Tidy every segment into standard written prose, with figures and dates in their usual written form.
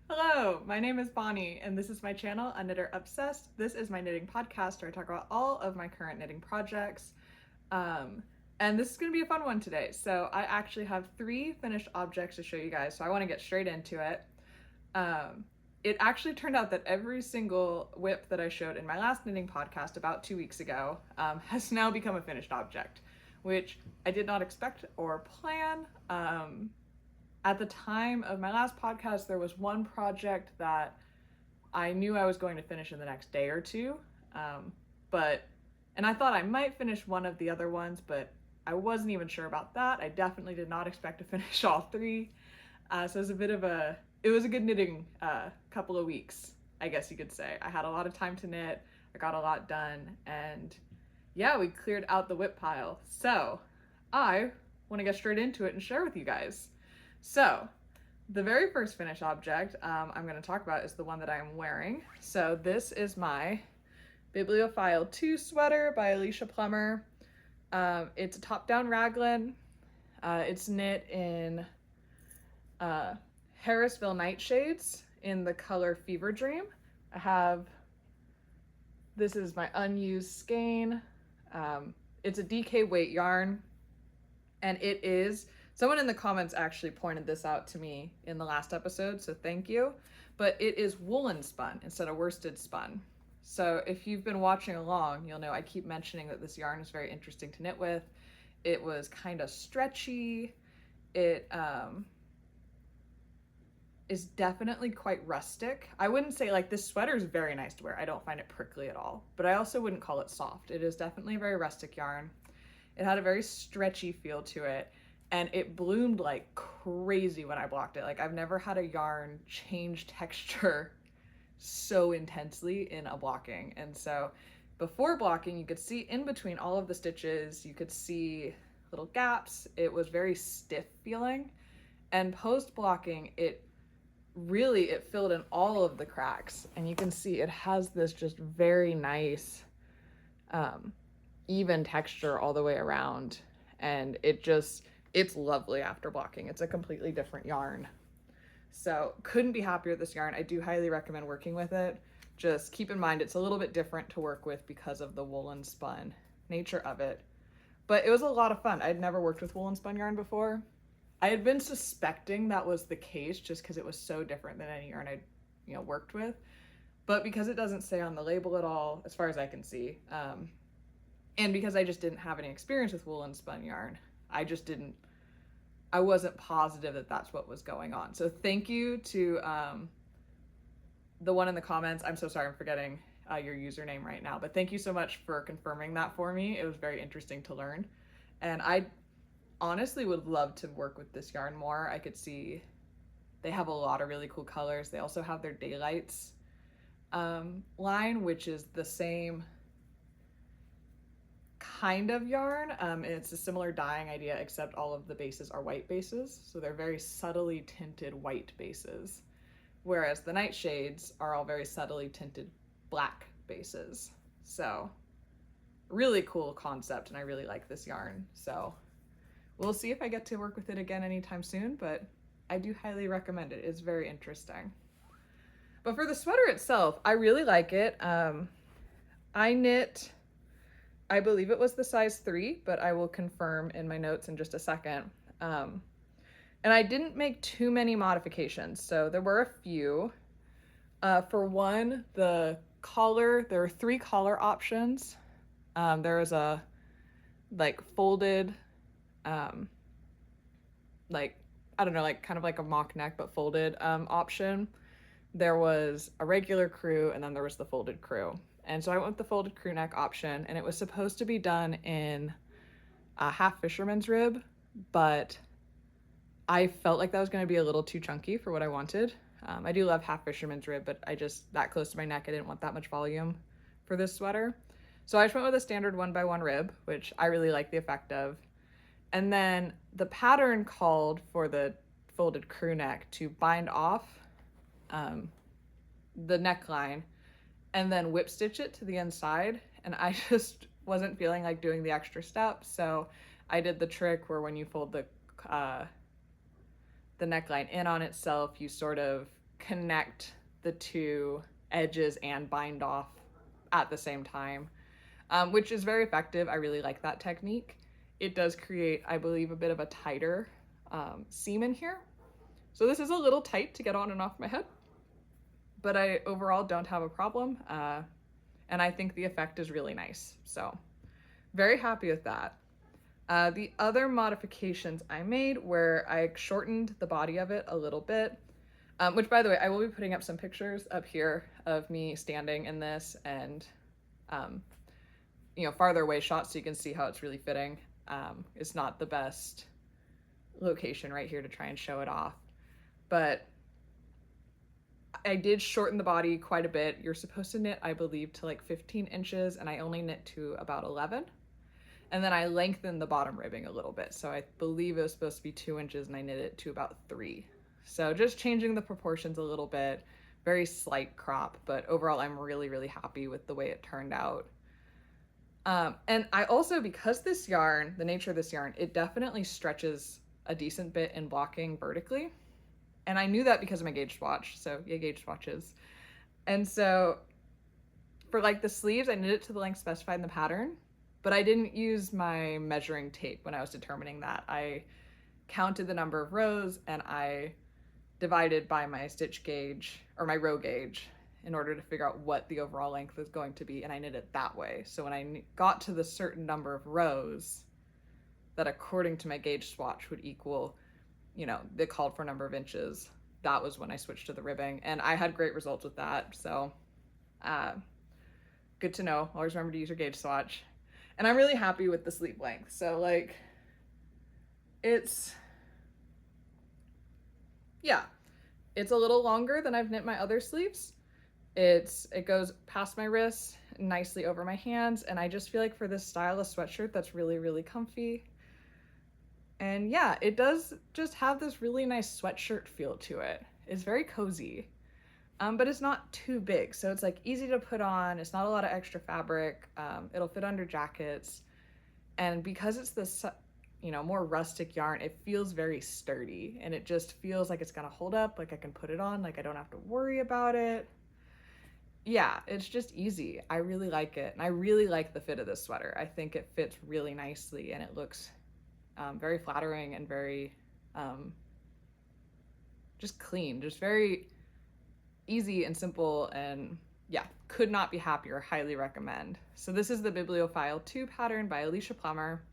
Hello, my name is Bonnie, and this is my channel, A Knitter Obsessed. This is my knitting podcast where I talk about all of my current knitting projects. And this is going to be a fun one today. So I actually have 3 finished objects to show you guys, so I want to get straight into it. It actually turned out that every single whip that I showed in my last knitting podcast about 2 weeks ago has now become a finished object, which I did not expect or plan. At the time of my last podcast, there was one project that I knew I was going to finish in the next day or two. And I thought I might finish one of the other ones, but I wasn't even sure about that. I definitely did not expect to finish all 3. So it was a good knitting couple of weeks, I guess you could say. I had a lot of time to knit, I got a lot done, and yeah, we cleared out the whip pile. So I want to get straight into it and share with you guys. So the very first finished object I'm going to talk about is the one that I am wearing. So this is my Bibliophile 2 sweater by Alicia Plummer. It's a top-down raglan. It's knit in Harrisville Nightshades in the color Fever Dream. This is my unused skein. It's a DK weight yarn, and someone in the comments actually pointed this out to me in the last episode, so thank you. But it is woolen spun instead of worsted spun. So if you've been watching along, you'll know I keep mentioning that this yarn is very interesting to knit with. It was kind of stretchy. It is definitely quite rustic. I wouldn't say, like, this sweater is very nice to wear. I don't find it prickly at all, but I also wouldn't call it soft. It is definitely a very rustic yarn. It had a very stretchy feel to it. And it bloomed like crazy when I blocked it. Like, I've never had a yarn change texture so intensely in a blocking. And so before blocking, you could see in between all of the stitches, you could see little gaps. It was very stiff feeling. And post blocking, it filled in all of the cracks. And you can see it has this just very nice, even texture all the way around. And it's lovely after blocking. It's a completely different yarn. So couldn't be happier with this yarn. I do highly recommend working with it. Just keep in mind it's a little bit different to work with because of the woolen spun nature of it. But it was a lot of fun. I'd never worked with woolen spun yarn before. I had been suspecting that was the case just because it was so different than any yarn I'd worked with. But because it doesn't say on the label at all, as far as I can see, and because I just didn't have any experience with woolen spun yarn, I wasn't positive that that's what was going on. So thank you to the one in the comments. I'm so sorry, I'm forgetting your username right now, but thank you so much for confirming that for me. It was very interesting to learn. And I honestly would love to work with this yarn more. I could see they have a lot of really cool colors. They also have their Daylights line, which is the same kind of yarn. It's a similar dyeing idea, except all of the bases are white bases. So they're very subtly tinted white bases, whereas the Nightshades are all very subtly tinted black bases. So really cool concept, and I really like this yarn. So we'll see if I get to work with it again anytime soon, but I do highly recommend it. It's very interesting. But for the sweater itself, I really like it. I knit, I believe it was the size 3, but I will confirm in my notes in just a second. And I didn't make too many modifications, so there were a few. For one, the collar, there are 3 collar options. There was a folded, I don't know, kind of like a mock neck, but folded option. There was a regular crew, and then there was the folded crew. And so I went with the folded crew neck option, and it was supposed to be done in a half fisherman's rib, but I felt like that was going to be a little too chunky for what I wanted. I do love half fisherman's rib, but that close to my neck, I didn't want that much volume for this sweater. So I just went with a standard 1x1 rib, which I really like the effect of. And then the pattern called for the folded crew neck to bind off the neckline and then whip stitch it to the inside. And I just wasn't feeling like doing the extra step. So I did the trick where when you fold the neckline in on itself, you sort of connect the two edges and bind off at the same time, which is very effective. I really like that technique. It does create, I believe, a bit of a tighter seam in here. So this is a little tight to get on and off my head, but I overall don't have a problem. And I think the effect is really nice. So very happy with that. The other modifications I made were I shortened the body of it a little bit, which, by the way, I will be putting up some pictures up here of me standing in this and, you know, farther away shots so you can see how it's really fitting. It's not the best location right here to try and show it off, but I did shorten the body quite a bit. You're supposed to knit, I believe, to like 15 inches, and I only knit to about 11. And then I lengthened the bottom ribbing a little bit. So I believe it was supposed to be 2 inches and I knit it to about 3. So just changing the proportions a little bit, very slight crop, but overall I'm really, really happy with the way it turned out. And I also, because this yarn, the nature of this yarn, it definitely stretches a decent bit in blocking vertically. And I knew that because of my gauge swatch. So yeah, gauge swatches. And so for like the sleeves, I knit it to the length specified in the pattern, but I didn't use my measuring tape when I was determining that. I counted the number of rows and I divided by my stitch gauge or my row gauge in order to figure out what the overall length was going to be, and I knit it that way. So when I got to the certain number of rows that according to my gauge swatch would equal, you know, the called for number of inches, that was when I switched to the ribbing, and I had great results with that. So good to know. Always remember to use your gauge swatch. And I'm really happy with the sleeve length. So like, it's, yeah, it's a little longer than I've knit my other sleeves. It goes past my wrists, nicely over my hands, and I just feel like for this style of sweatshirt, that's really, really comfy. And yeah, it does just have this really nice sweatshirt feel to it. It's very cozy, but it's not too big. So it's like easy to put on. It's not a lot of extra fabric. It'll fit under jackets. And because it's this, you know, more rustic yarn, it feels very sturdy, and it just feels like it's gonna hold up, like I can put it on, like I don't have to worry about it. Yeah, it's just easy. I really like it. And I really like the fit of this sweater. I think it fits really nicely, and it looks very flattering and very just clean, just very easy and simple, and yeah, could not be happier. Highly recommend. So this is the Bibliophile 2 pattern by Alicia Plummer.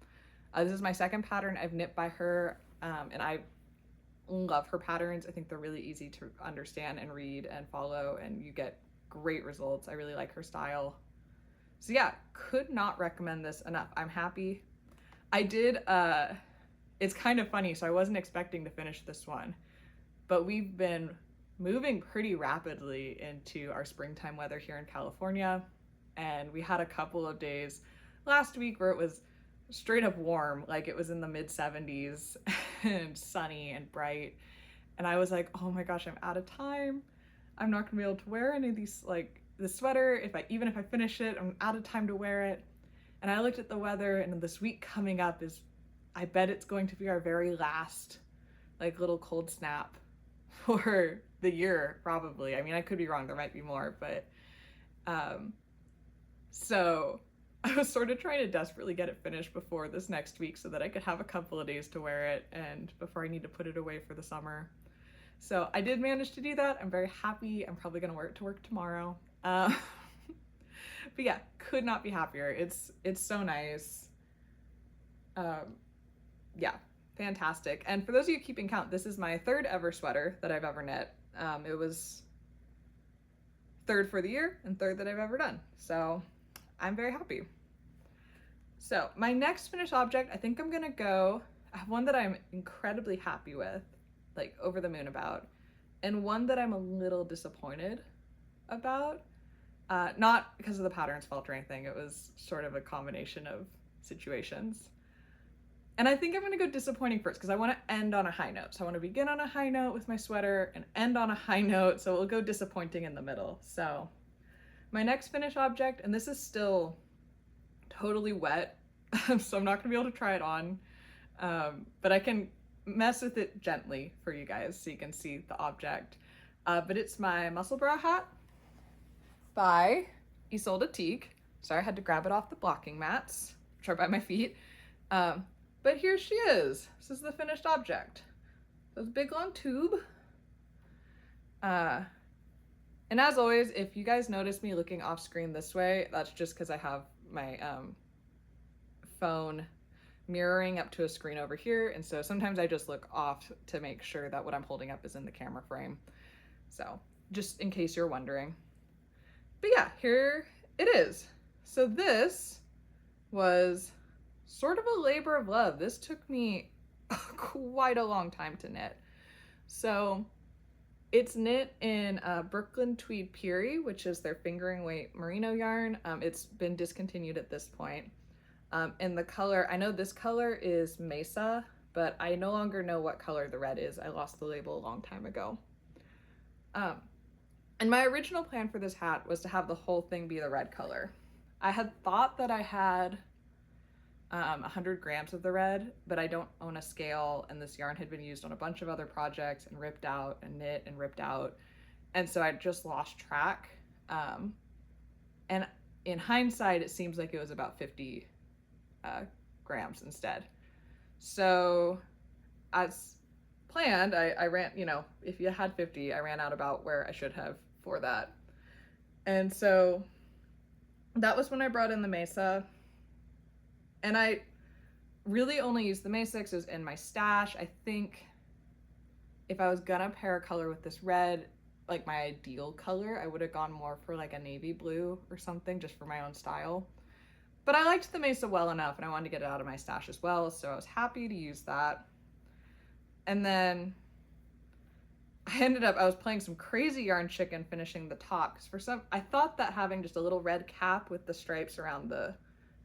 This is my second pattern I've knit by her, and I love her patterns. I think they're really easy to understand and read and follow, and you get great results. I really like her style. So yeah, could not recommend this enough. I'm happy. I did, it's kind of funny, so I wasn't expecting to finish this one, but we've been moving pretty rapidly into our springtime weather here in California, and we had a couple of days last week where it was straight up warm, like it was in the mid 70s and sunny and bright, and I was like, oh my gosh, I'm out of time. I'm not gonna be able to wear any of these, like the sweater, even if I finish it, I'm out of time to wear it. And I looked at the weather, and this week coming up is, I bet it's going to be our very last like little cold snap for the year, probably. I mean, I could be wrong, there might be more, but so I was sort of trying to desperately get it finished before this next week so that I could have a couple of days to wear it and before I need to put it away for the summer. So I did manage to do that. I'm very happy. I'm probably gonna wear it to work tomorrow. But yeah, could not be happier. It's so nice. Yeah, fantastic. And for those of you keeping count, this is my third ever sweater that I've ever knit. It was third for the year and third that I've ever done. So I'm very happy. So my next finished object, I think I'm gonna go, I have one that I'm incredibly happy with, like over the moon about, and one that I'm a little disappointed about. Not because of the pattern's fault or anything, it was sort of a combination of situations. And I think I'm gonna go disappointing first because I wanna end on a high note. So I wanna begin on a high note with my sweater and end on a high note, so we'll go disappointing in the middle. So my next finished object, and this is still totally wet, so I'm not gonna be able to try it on, but I can mess with it gently for you guys so you can see the object. But it's my Musselburgh hat by Ysolda Teague. Sorry, I had to grab it off the blocking mats, which are by my feet. But here she is. This is the finished object. So it's a big long tube. And as always, if you guys notice me looking off screen this way, that's just because I have my phone mirroring up to a screen over here. And so sometimes I just look off to make sure that what I'm holding up is in the camera frame. So just in case you're wondering. But yeah, here it is. So this was sort of a labor of love. This took me quite a long time to knit. So it's knit in Brooklyn Tweed Peary, which is their fingering weight merino yarn. It's been discontinued at this point. And the color, I know this color is Mesa, but I no longer know what color the red is. I lost the label a long time ago. And my original plan for this hat was to have the whole thing be the red color. I had thought that I had 100 grams of the red, but I don't own a scale, and this yarn had been used on a bunch of other projects and ripped out and knit and ripped out. And so I just lost track. And in hindsight, it seems like it was about 50 grams instead. So as planned, I ran, you know, if you had 50, I ran out about where I should have for that. And so that was when I brought in the Mesa. And I really only used the Mesa because it was in my stash. I think if I was gonna pair a color with this red, like my ideal color, I would have gone more for like a navy blue or something just for my own style. But I liked the Mesa well enough and I wanted to get it out of my stash as well, so I was happy to use that. And then I was playing some crazy yarn chicken finishing the top, because I thought that having just a little red cap with the stripes around the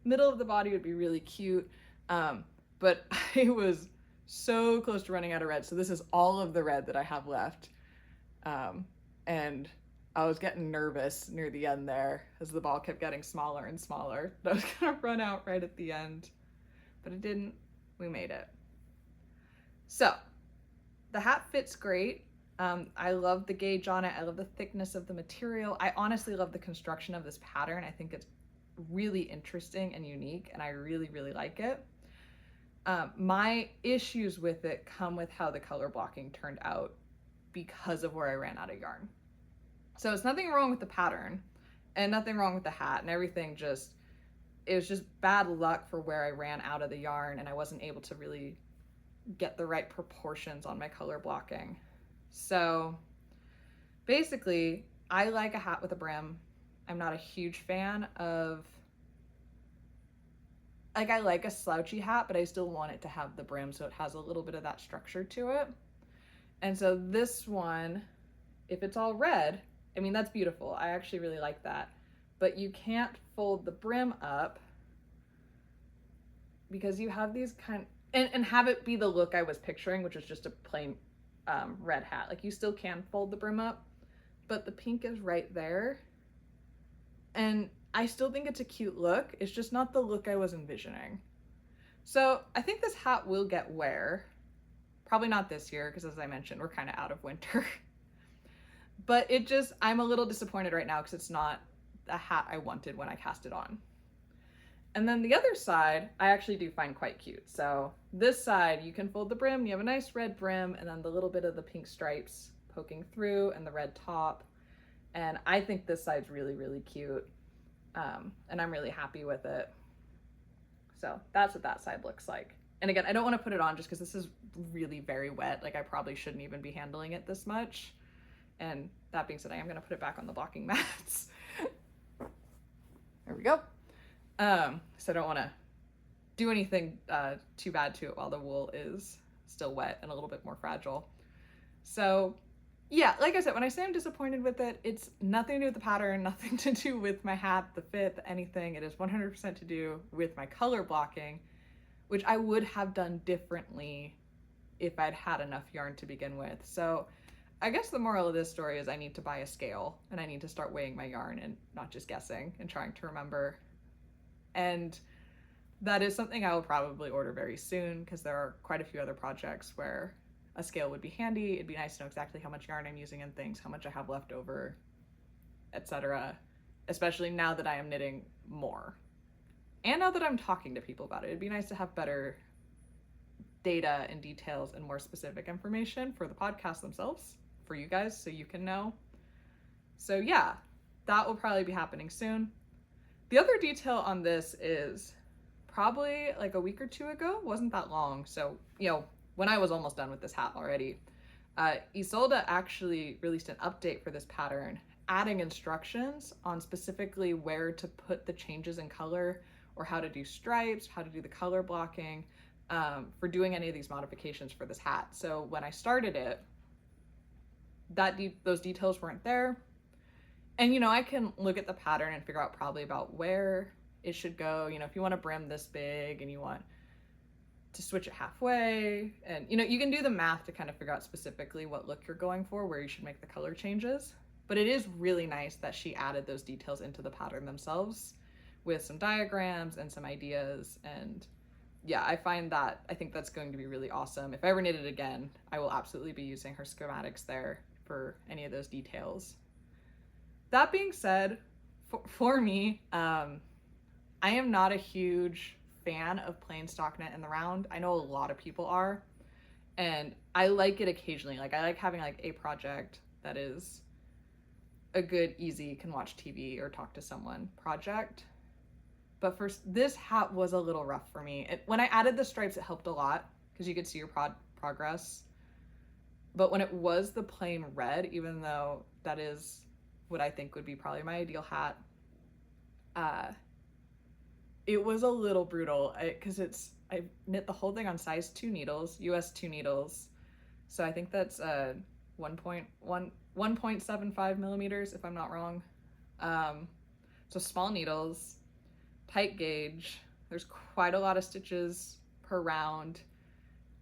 middle of the body would be really cute, but I was so close to running out of red, so this is all of the red that I have left. And I was getting nervous near the end there as the ball kept getting smaller and smaller. I was gonna run out right at the end, but it didn't. We made it. So the hat fits great. I love the gauge on it. I love the thickness of the material. I honestly love the construction of this pattern. I think it's really interesting and unique, and I really, really like it. My issues with it come with how the color blocking turned out because of where I ran out of yarn. So it's nothing wrong with the pattern and nothing wrong with the hat and everything, it was just bad luck for where I ran out of the yarn, and I wasn't able to really get the right proportions on my color blocking. So basically, I like a hat with a brim. I'm not a huge fan of, like, I like a slouchy hat, but I still want it to have the brim so it has a little bit of that structure to it. And so this one, if it's all red, I mean, that's beautiful. I actually really like that. But you can't fold the brim up because you have these and have it be the look I was picturing, which is just a plain red hat. Like, you still can fold the brim up, but the pink is right there. And I still think it's a cute look. It's just not the look I was envisioning. So I think this hat will get wear. Probably not this year, because as I mentioned, we're kind of out of winter. But I'm a little disappointed right now because it's not a hat I wanted when I cast it on. And then the other side, I actually do find quite cute. So this side, you can fold the brim, you have a nice red brim, and then the little bit of the pink stripes poking through and the red top. And I think this side's really, really cute. And I'm really happy with it. So that's what that side looks like. And again, I don't want to put it on just because this is really very wet. Like, I probably shouldn't even be handling it this much. And that being said, I am going to put it back on the blocking mats. There we go. So I don't want to do anything too bad to it while the wool is still wet and a little bit more fragile. So yeah, like I said, when I say I'm disappointed with it, it's nothing to do with the pattern, nothing to do with my hat, the fit, anything. It is 100% to do with my color blocking, which I would have done differently if I'd had enough yarn to begin with. So I guess the moral of this story is I need to buy a scale and I need to start weighing my yarn and not just guessing and trying to remember. And that is something I will probably order very soon because there are quite a few other projects where a scale would be handy. It'd be nice to know exactly how much yarn I'm using and things, how much I have left over, etc. Especially now that I am knitting more. And now that I'm talking to people about it, it'd be nice to have better data and details and more specific information for the podcast themselves, for you guys, so you can know. So yeah, that will probably be happening soon. The other detail on this is probably like a week or two ago, wasn't that long. So, you know, when I was almost done with this hat already, Ysolda actually released an update for this pattern, adding instructions on specifically where to put the changes in color or how to do stripes, how to do the color blocking, for doing any of these modifications for this hat. So when I started it, those details weren't there. And, you know, I can look at the pattern and figure out probably about where it should go. You know, if you want a brim this big and you want to switch it halfway, and, you know, you can do the math to kind of figure out specifically what look you're going for, where you should make the color changes. But it is really nice that she added those details into the pattern themselves with some diagrams and some ideas. And yeah, I think that's going to be really awesome. If I ever knit it again, I will absolutely be using her schematics there for any of those details. That being said, for me, I am not a huge fan of plain stockinette in the round. I know a lot of people are, and I like it occasionally. Like, I like having like a project that is a good, easy, can watch TV or talk to someone project. But for this hat was a little rough for me. When I added the stripes, it helped a lot because you could see your progress. But when it was the plain red, even though that is what I think would be probably my ideal hat, it was a little brutal because I knit the whole thing on size 2 needles, US 2 needles. So I think that's 1.75 millimeters, if I'm not wrong. So small needles, tight gauge. There's quite a lot of stitches per round,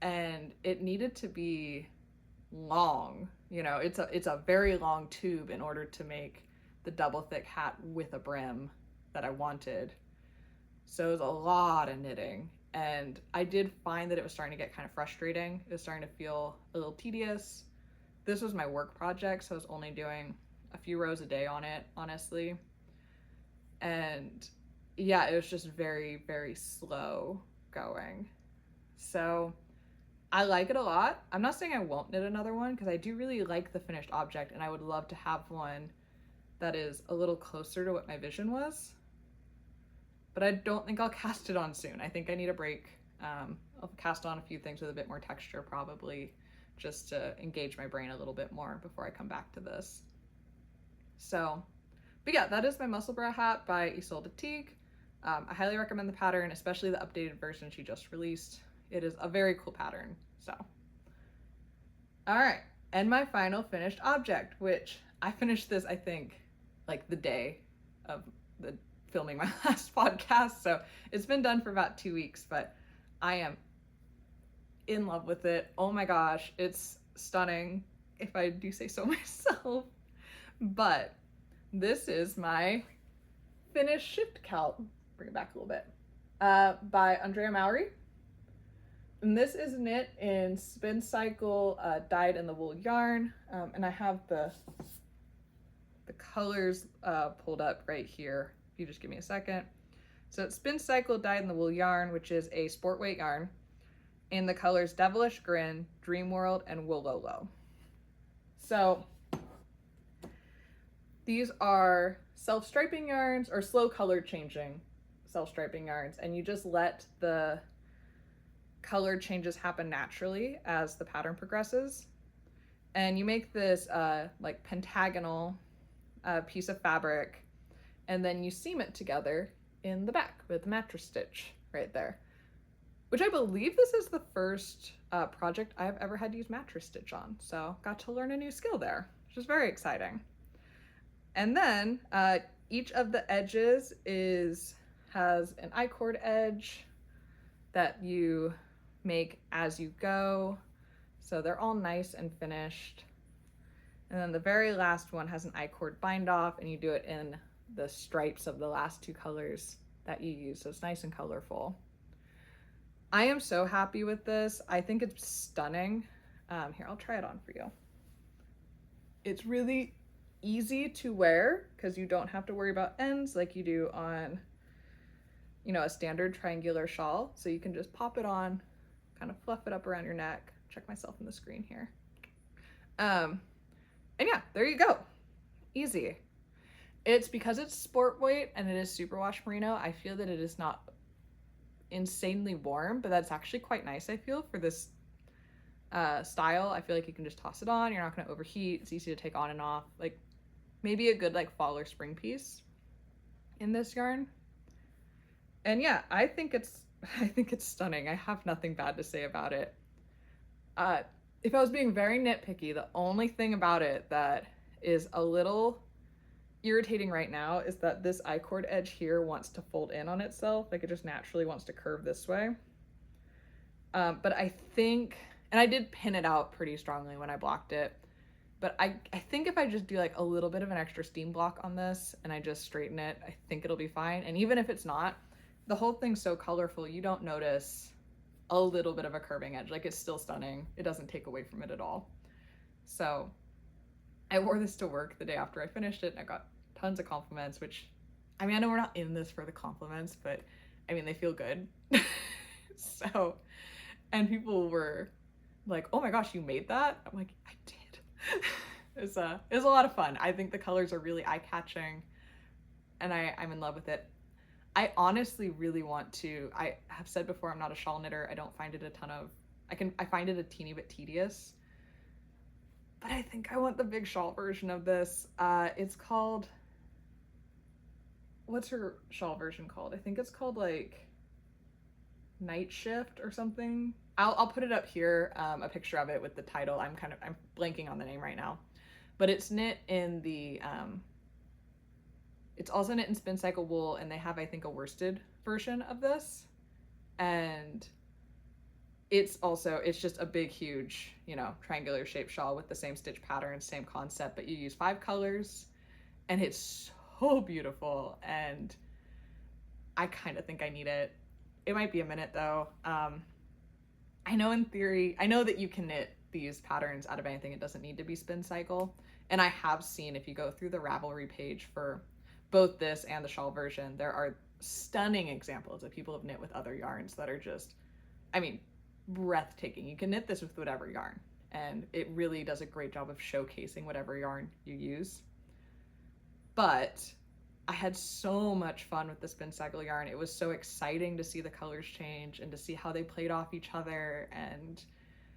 and it needed to be long. You know, it's a very long tube in order to make the double thick hat with a brim that I wanted. So it was a lot of knitting, and I did find that it was starting to get kind of frustrating. It was starting to feel a little tedious. This was my work project, so I was only doing a few rows a day on it, honestly. And yeah, it was just very, very slow going. So I like it a lot. I'm not saying I won't knit another one because I do really like the finished object, and I would love to have one that is a little closer to what my vision was. But I don't think I'll cast it on soon. I think I need a break. I'll cast on a few things with a bit more texture probably, just to engage my brain a little bit more before I come back to this. So, but yeah, that is my Musselburgh hat by Ysolda Teague. I highly recommend the pattern, especially the updated version she just released. It is a very cool pattern, so. All right, and my final finished object, which I finished this, I think, like the day of the filming my last podcast, so it's been done for about 2 weeks, but I am in love with it. Oh my gosh, it's stunning, if I do say so myself. But this is my finished shift cowl. Bring it back a little bit. By Andrea Mowry. And this is knit in spin cycle, dyed in the wool yarn. And I have the colors pulled up right here. If you just give me a second. So it's spin cycle dyed in the wool yarn, which is a sport weight yarn, in the colors Devilish Grin, Dream World, and Woololo. So these are self-striping yarns, or slow color changing self-striping yarns, and you just let the color changes happen naturally as the pattern progresses. And you make this like pentagonal piece of fabric, and then you seam it together in the back with the mattress stitch right there, which I believe this is the first project I've ever had to use mattress stitch on. So got to learn a new skill there, which is very exciting. And then each of the edges has an I-cord edge that you make as you go. So they're all nice and finished. And then the very last one has an I-cord bind off, and you do it in the stripes of the last 2 colors that you use. So it's nice and colorful. I am so happy with this. I think it's stunning. Here, I'll try it on for you. It's really easy to wear because you don't have to worry about ends like you do on, you know, a standard triangular shawl. So you can just pop it on, kind of fluff it up around your neck. Check myself in the screen here. And yeah, there you go. Easy. It's because it's sport weight and it is superwash merino. I feel that it is not insanely warm, but that's actually quite nice. I feel for this style, I feel like you can just toss it on. You're not going to overheat. It's easy to take on and off. Like maybe a good like fall or spring piece in this yarn. And yeah, I think it's stunning. I have nothing bad to say about it. If I was being very nitpicky, the only thing about it that is a little irritating right now is that this I-cord edge here wants to fold in on itself. Like it just naturally wants to curve this way. But I think, and I did pin it out pretty strongly when I blocked it, but I think if I just do like a little bit of an extra steam block on this and I just straighten it, I think it'll be fine. And even if it's not, the whole thing's so colorful, you don't notice a little bit of a curving edge. Like it's still stunning. It doesn't take away from it at all. So I wore this to work the day after I finished it and I got tons of compliments, which, I mean, I know we're not in this for the compliments, but I mean, they feel good. So, and people were like, oh my gosh, you made that? I'm like, I did. It was a lot of fun. I think the colors are really eye-catching and I'm in love with it. I honestly really want to, I have said before, I'm not a shawl knitter. I don't find it a ton of, I find it a teeny bit tedious, but I think I want the big shawl version of this. It's called, what's her shawl version called? I think it's called like Nightshift or something. I'll put it up here, a picture of it with the title. I'm blanking on the name right now, but it's knit in the, it's also knit in spin cycle wool, and they have, I think, a worsted version of this. And it's just a big, huge, you know, triangular shaped shawl with the same stitch pattern, same concept, but you use 5 colors and it's so beautiful. And I kind of think I need it. It might be a minute though. I know in theory, I know that you can knit these patterns out of anything. It doesn't need to be spin cycle. And I have seen, if you go through the Ravelry page for both this and the shawl version, there are stunning examples of people have knit with other yarns that are just, I mean, breathtaking. You can knit this with whatever yarn, and it really does a great job of showcasing whatever yarn you use. But I had so much fun with the spin cycle yarn. It was so exciting to see the colors change and to see how they played off each other and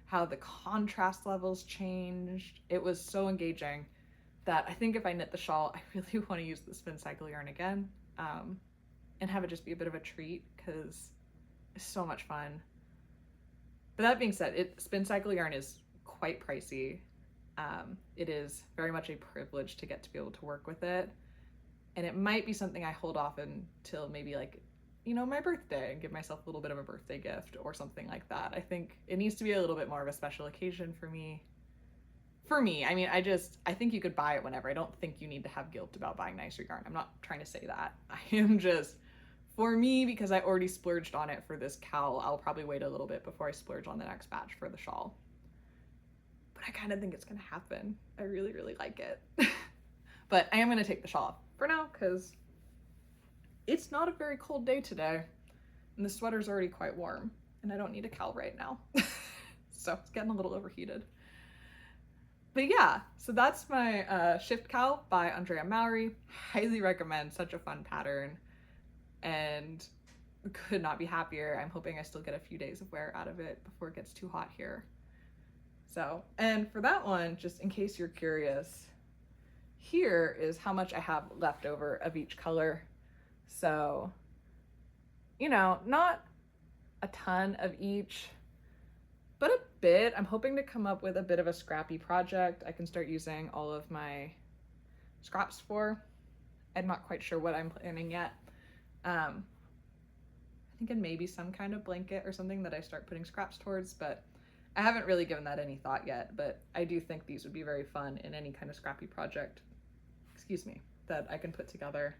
how the contrast levels changed. It was so engaging that I think if I knit the shawl, I really want to use the spin cycle yarn again, and have it just be a bit of a treat because it's so much fun. But that being said, spin cycle yarn is quite pricey. It is very much a privilege to get to be able to work with it. And it might be something I hold off until maybe like, you know, my birthday and give myself a little bit of a birthday gift or something like that. I think it needs to be a little bit more of a special occasion for me. I mean, I think you could buy it whenever. I don't think you need to have guilt about buying nicer yarn. I'm not trying to say that. I am just, for me, because I already splurged on it for this cowl, I'll probably wait a little bit before I splurge on the next batch for the shawl. But I kind of think it's going to happen. I really, really like it. But I am going to take the shawl off for now because it's not a very cold day today. And the sweater's already quite warm. And I don't need a cowl right now. So it's getting a little overheated. But yeah, so that's my shift cowl by Andrea Mowry. Highly recommend, such a fun pattern and could not be happier. I'm hoping I still get a few days of wear out of it before it gets too hot here. So, and for that one, just in case you're curious, here is how much I have left over of each color. So, you know, not a ton of each, but a bit. I'm hoping to come up with a bit of a scrappy project I can start using all of my scraps for. I'm not quite sure what I'm planning yet. I'm thinking maybe some kind of blanket or something that I start putting scraps towards, but I haven't really given that any thought yet. But I do think these would be very fun in any kind of scrappy project, that I can put together.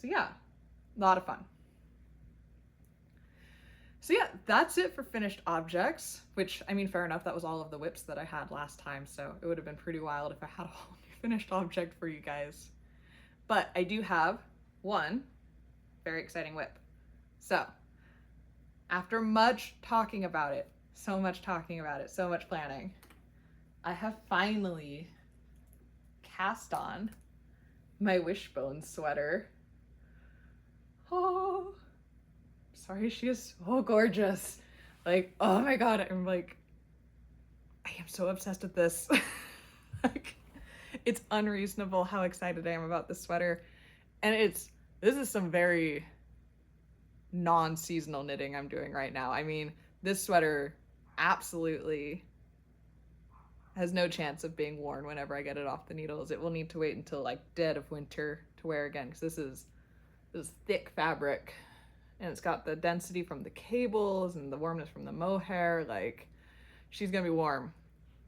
So yeah, a lot of fun. So yeah, that's it for finished objects, which, I mean, fair enough, that was all of the whips that I had last time, so it would have been pretty wild if I had a whole new finished object for you guys. But I do have one very exciting whip. So, after much talking about it, so much planning, I have finally cast on my Wishbone sweater. Oh, sorry, she is so gorgeous. Like, oh my god, I am so obsessed with this. Like, it's unreasonable how excited I am about this sweater. And this is some very non-seasonal knitting I'm doing right now. I mean, this sweater absolutely has no chance of being worn whenever I get it off the needles. It will need to wait until like dead of winter to wear again, because this is thick fabric, and it's got the density from the cables and the warmness from the mohair. Like, she's gonna be warm,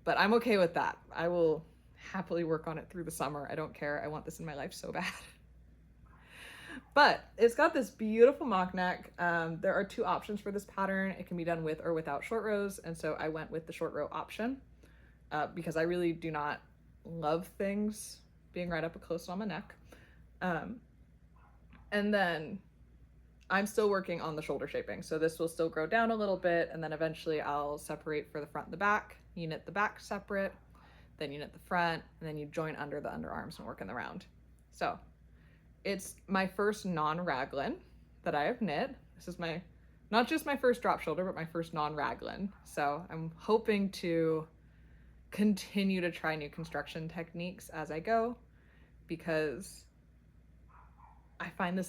but I'm okay with that. I will happily work on it through the summer. I don't care. I want this in my life so bad. But it's got this beautiful mock neck. There are two options for this pattern. It can be done with or without short rows, and so I went with the short row option because I really do not love things being right up close on my neck. And then I'm still working on the shoulder shaping, so this will still grow down a little bit, and then eventually I'll separate for the front and the back. You knit the back separate, then you knit the front, and then you join under the underarms and work in the round. So it's my first non-raglan that I have knit. This is not just my first drop shoulder, but my first non-raglan. So I'm hoping to continue to try new construction techniques as I go, because I find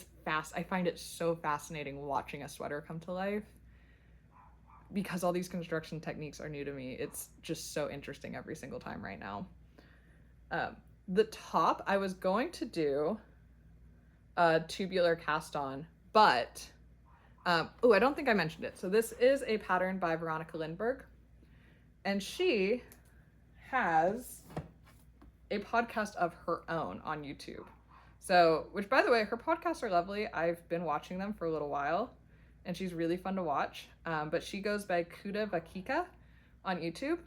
it so fascinating watching a sweater come to life, because all these construction techniques are new to me. It's just so interesting every single time right now. The top, I was going to do a tubular cast on, but I don't think I mentioned it. So this is a pattern by Veronika Lindberg, and she has a podcast of her own on YouTube. So, which, by the way, her podcasts are lovely. I've been watching them for a little while, and she's really fun to watch. But she goes by Kuda Vakika on YouTube,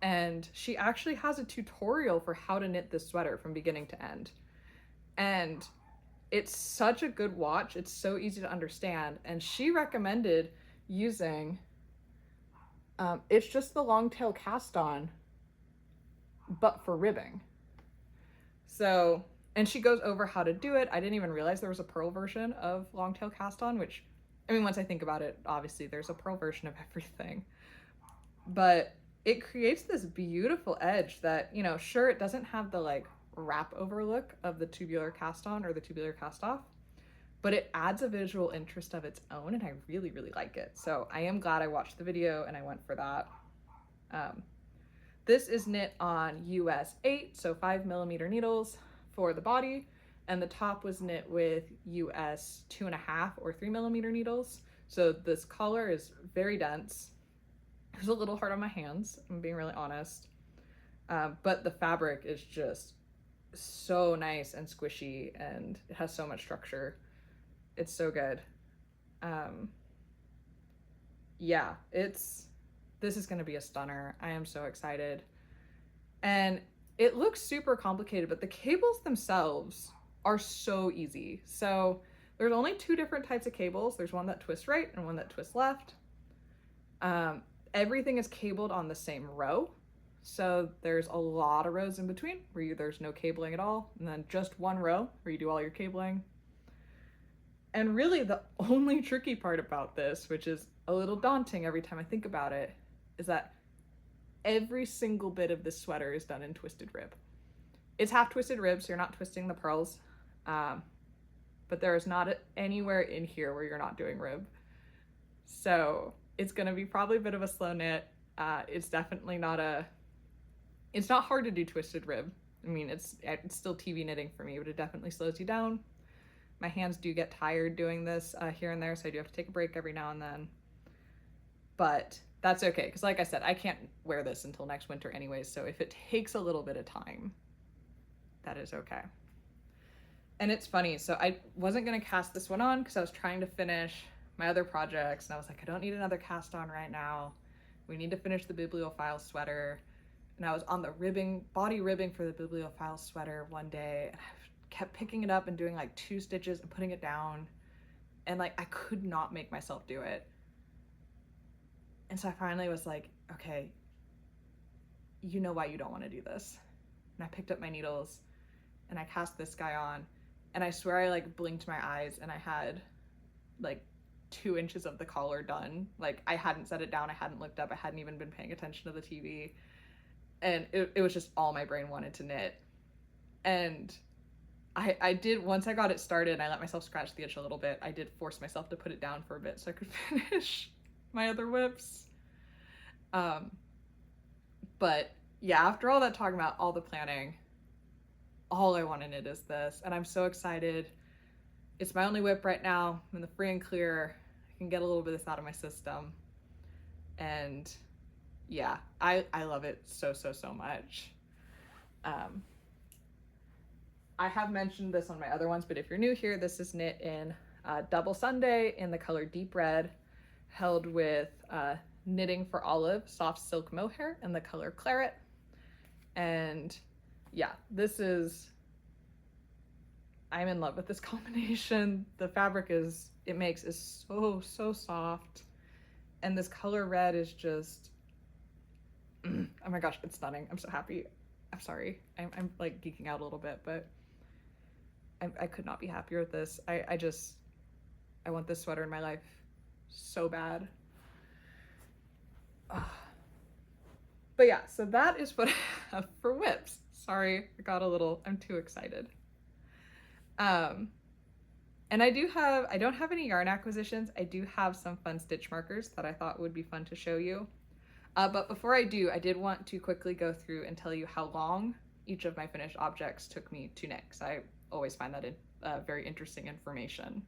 and she actually has a tutorial for how to knit this sweater from beginning to end. And it's such a good watch. It's so easy to understand. And she recommended using, it's just the long tail cast on, but for ribbing. So, and she goes over how to do it. I didn't even realize there was a purl version of long tail cast on, which, I mean, once I think about it, obviously there's a purl version of everything. But it creates this beautiful edge that, you know, sure, it doesn't have the like wrap over look of the tubular cast on or the tubular cast off, but it adds a visual interest of its own, and I really, really like it. So I am glad I watched the video and I went for that. This is knit on US 8, so 5mm needles for the body, and the top was knit with US 2.5 or 3mm needles. So this collar is very dense. It was a little hard on my hands, I'm being really honest. But the fabric is just so nice and squishy, and it has so much structure. It's so good. Yeah, this is gonna be a stunner. I am so excited. And it looks super complicated, but the cables themselves are so easy. So there's only two different types of cables. There's one that twists right and one that twists left. Everything is cabled on the same row. So there's a lot of rows in between where there's no cabling at all, and then just one row where you do all your cabling. And really the only tricky part about this, which is a little daunting every time I think about it, is that every single bit of this sweater is done in twisted rib. It's half twisted rib, so you're not twisting the purls, but there is not anywhere in here where you're not doing rib. So it's gonna be probably a bit of a slow knit. It's definitely it's not hard to do twisted rib. I mean, it's still TV knitting for me, but it definitely slows you down. My hands do get tired doing this here and there, so I do have to take a break every now and then. But that's okay, because like I said, I can't wear this until next winter anyways, so if it takes a little bit of time, that is okay. And it's funny, so I wasn't gonna cast this one on because I was trying to finish my other projects, and I was like, I don't need another cast on right now. We need to finish the Bibliophile sweater. And I was on the body ribbing for the Bibliophile sweater one day, and I kept picking it up and doing like 2 stitches and putting it down, and like I could not make myself do it. And so I finally was like, okay, you know why you don't want to do this. And I picked up my needles and I cast this guy on, and I swear I like blinked my eyes and I had like 2 inches of the collar done. Like I hadn't set it down, I hadn't looked up, I hadn't even been paying attention to the TV. And it was just all my brain wanted to knit. And I did, once I got it started, I let myself scratch the itch a little bit. I did force myself to put it down for a bit so I could finish my other whips. But yeah, after all that talking about all the planning, all I want to knit is this. And I'm so excited. It's my only whip right now. I'm in the free and clear. I can get a little bit of this out of my system. And yeah, I love it so much. I have mentioned this on my other ones, but if you're new here, this is knit in Double Sunday in the color Deep Red, held with Knitting for Olive soft silk mohair in the color Claret. And yeah, I'm in love with this combination. The fabric is so soft, and this color red is just, oh my gosh, it's stunning. I'm so happy. I'm sorry, I'm like geeking out a little bit, but I could not be happier with this. I want this sweater in my life so bad. But yeah, so that is what I have for whips. Sorry, I'm too excited. And I don't have any yarn acquisitions. I do have some fun stitch markers that I thought would be fun to show you. But before I do, I did want to quickly go through and tell you how long each of my finished objects took me to knit, because I always find that very interesting information.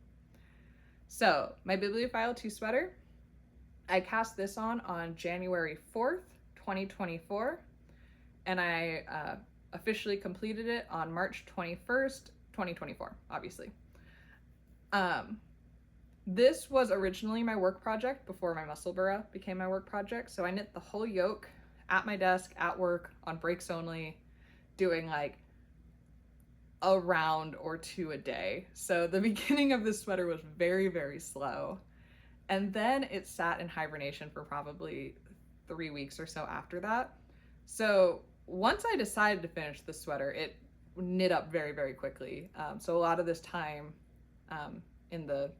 So my Bibliophile 2 sweater, I cast this on January 4th, 2024, and I officially completed it on March 21st, 2024, obviously. This was originally my work project before my Musselburgh became my work project. So I knit the whole yoke at my desk, at work, on breaks only, doing like a round or 2 a day. So the beginning of this sweater was very slow. And then it sat in hibernation for probably 3 weeks or so after that. So once I decided to finish the sweater, it knit up very quickly. So a lot of this time in the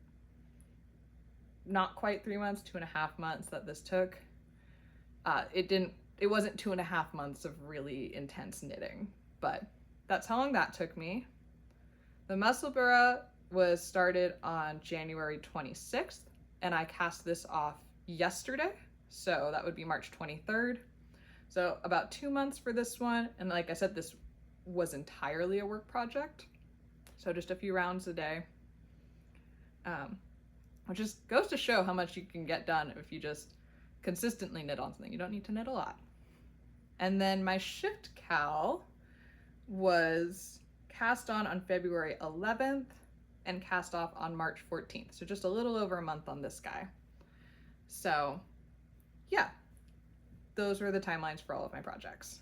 not quite 3 months, 2.5 months that this took, it wasn't 2.5 months of really intense knitting, but that's how long that took me. The Musselburgh was started on January 26th, and I cast this off yesterday, so that would be March 23rd. So about 2 months for this one, and like I said, this was entirely a work project, so just a few rounds a day, which just goes to show how much you can get done if you just consistently knit on something. You don't need to knit a lot. And then my shift cowl was cast on February 11th and cast off on March 14th. So just a little over a month on this guy. So yeah, those were the timelines for all of my projects.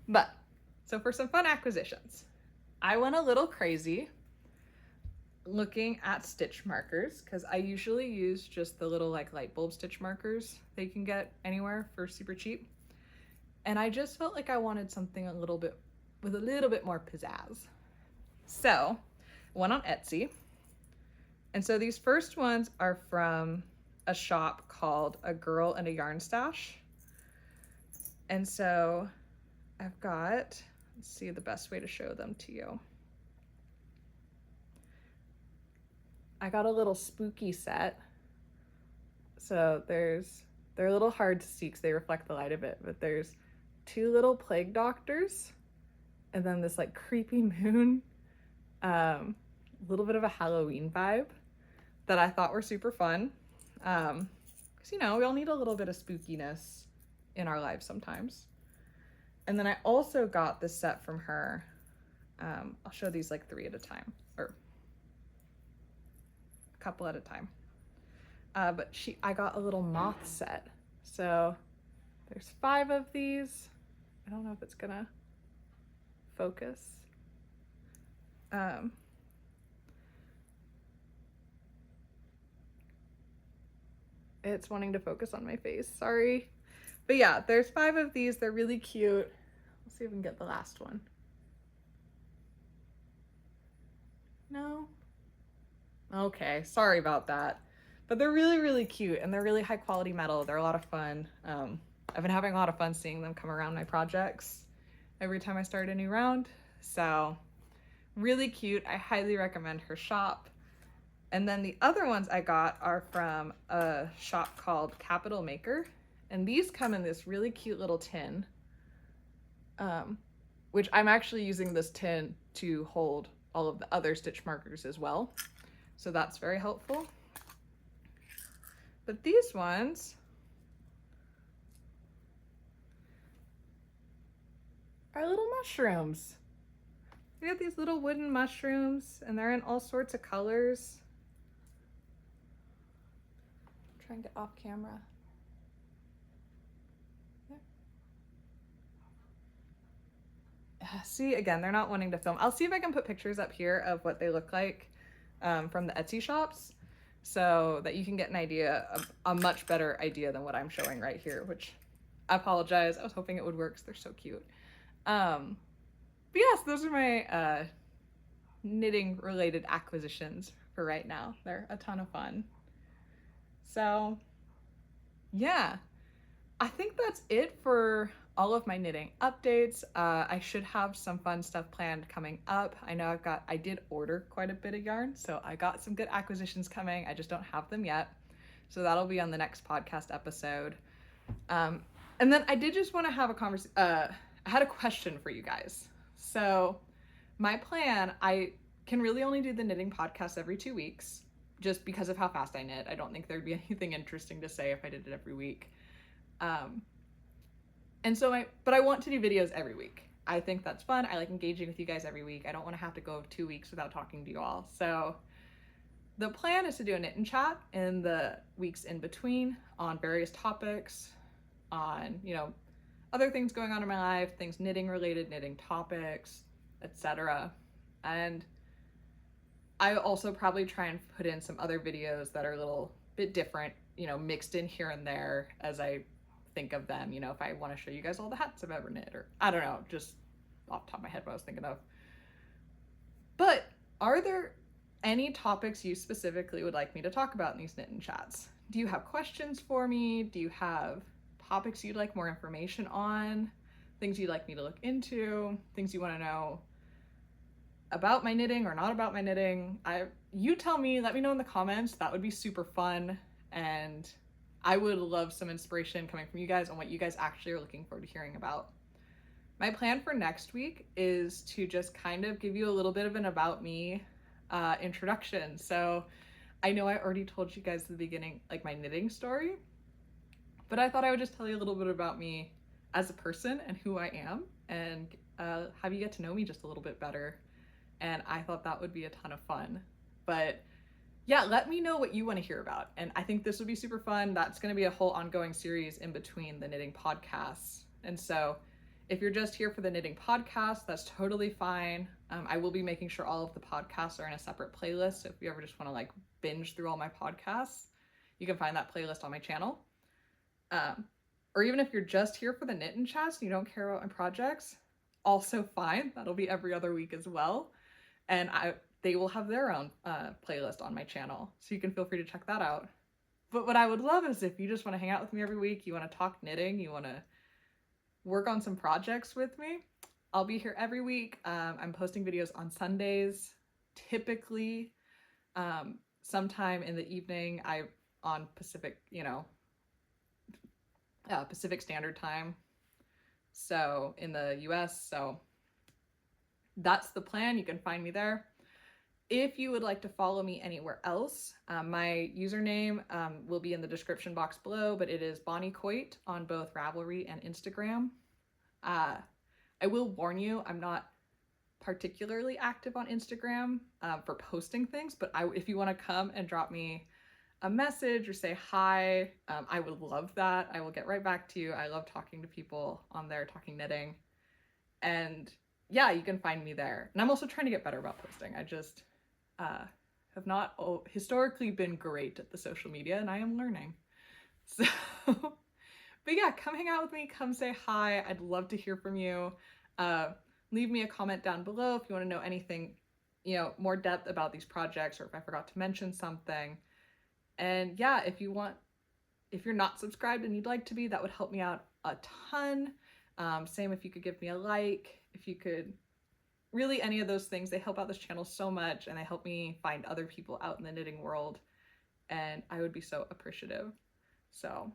But, so for some fun acquisitions, I went a little crazy looking at stitch markers, because I usually use just the little like light bulb stitch markers that you can get anywhere for super cheap. And I just felt like I wanted something with a little bit more pizzazz. So I went on Etsy. And so these first ones are from a shop called A Girl and a Yarn Stash. And so I've got, let's see the best way to show them to you. I got a little spooky set. So they're a little hard to see because they reflect the light a bit, but there's 2 little plague doctors and then this like creepy moon, a little bit of a Halloween vibe that I thought were super fun. Because, you know, we all need a little bit of spookiness in our lives sometimes. And then I also got this set from her. I'll show these like 3 at a time. couple at a time. But I got a little moth set. So there's 5 of these. I don't know if it's gonna focus. It's wanting to focus on my face, sorry. But yeah, there's 5 of these. They're really cute. Let's see if we can get the last one. No? Okay, sorry about that. But they're really, really cute, and they're really high quality metal. They're a lot of fun. I've been having a lot of fun seeing them come around my projects every time I start a new round. So really cute. I highly recommend her shop. And then the other ones I got are from a shop called Capital Maker. And these come in this really cute little tin, which I'm actually using this tin to hold all of the other stitch markers as well. So that's very helpful. But these ones are little mushrooms. We got these little wooden mushrooms, and they're in all sorts of colors. I'm trying to get off camera. See, again, they're not wanting to film. I'll see if I can put pictures up here of what they look like from the Etsy shops, so that you can get an idea, a much better idea than what I'm showing right here, which I apologize. I was hoping it would work because they're so cute. But yes, those are my knitting related acquisitions for right now. They're a ton of fun. So yeah, I think that's it for all of my knitting updates. I should have some fun stuff planned coming up. I know I did order quite a bit of yarn, so I got some good acquisitions coming. I just don't have them yet. So that'll be on the next podcast episode. And then I did just want to have a conversation. I had a question for you guys. So my plan, I can really only do the knitting podcast every 2 weeks just because of how fast I knit. I don't think there'd be anything interesting to say if I did it every week. But I want to do videos every week. I think that's fun. I like engaging with you guys every week. I don't want to have to go 2 weeks without talking to you all. So the plan is to do a knit and chat in the weeks in between on various topics, on, other things going on in my life, things knitting related, knitting topics, etc. And I also probably try and put in some other videos that are a little bit different, mixed in here and there as I think of them, if I want to show you guys all the hats I've ever knit, or I don't know, just off the top of my head what I was thinking of. But are there any topics you specifically would like me to talk about in these knit and chats? Do you have questions for me? Do you have topics you'd like more information on? Things you'd like me to look into? Things you want to know about my knitting or not about my knitting? You tell me, let me know in the comments. That would be super fun, and I would love some inspiration coming from you guys on what you guys actually are looking forward to hearing about. My plan for next week is to just kind of give you a little bit of an about me introduction. So I know I already told you guys at the beginning, like my knitting story, but I thought I would just tell you a little bit about me as a person and who I am, and have you get to know me just a little bit better. And I thought that would be a ton of fun. But yeah, let me know what you want to hear about. And I think this would be super fun. That's going to be a whole ongoing series in between the knitting podcasts. And so if you're just here for the knitting podcast, that's totally fine. I will be making sure all of the podcasts are in a separate playlist. So if you ever just want to binge through all my podcasts, you can find that playlist on my channel. Or even if you're just here for the knit and chats and you don't care about my projects, also fine. That'll be every other week as well. And they will have their own playlist on my channel, so you can feel free to check that out. But what I would love is if you just want to hang out with me every week, you want to talk knitting, you want to work on some projects with me, I'll be here every week. I'm posting videos on Sundays, typically sometime in the evening. On Pacific, Pacific Standard Time, so in the US. So that's the plan. You can find me there. If you would like to follow me anywhere else, my username will be in the description box below, but it is Bonnie Coit on both Ravelry and Instagram. I will warn you, I'm not particularly active on Instagram for posting things, but if you want to come and drop me a message or say hi, I would love that. I will get right back to you. I love talking to people on there, talking knitting. And yeah, you can find me there. And I'm also trying to get better about posting. I just have not historically been great at the social media, and I am learning. So, but yeah, come hang out with me, come say hi. I'd love to hear from you. Leave me a comment down below if you want to know anything, you know, more depth about these projects, or if I forgot to mention something. And yeah, if you're not subscribed and you'd like to be, that would help me out a ton. Same if you could give me a like, if you could, really any of those things. They help out this channel so much, and they help me find other people out in the knitting world, and I would be so appreciative. So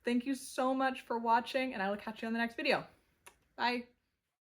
thank you so much for watching, and I will catch you on the next video. Bye.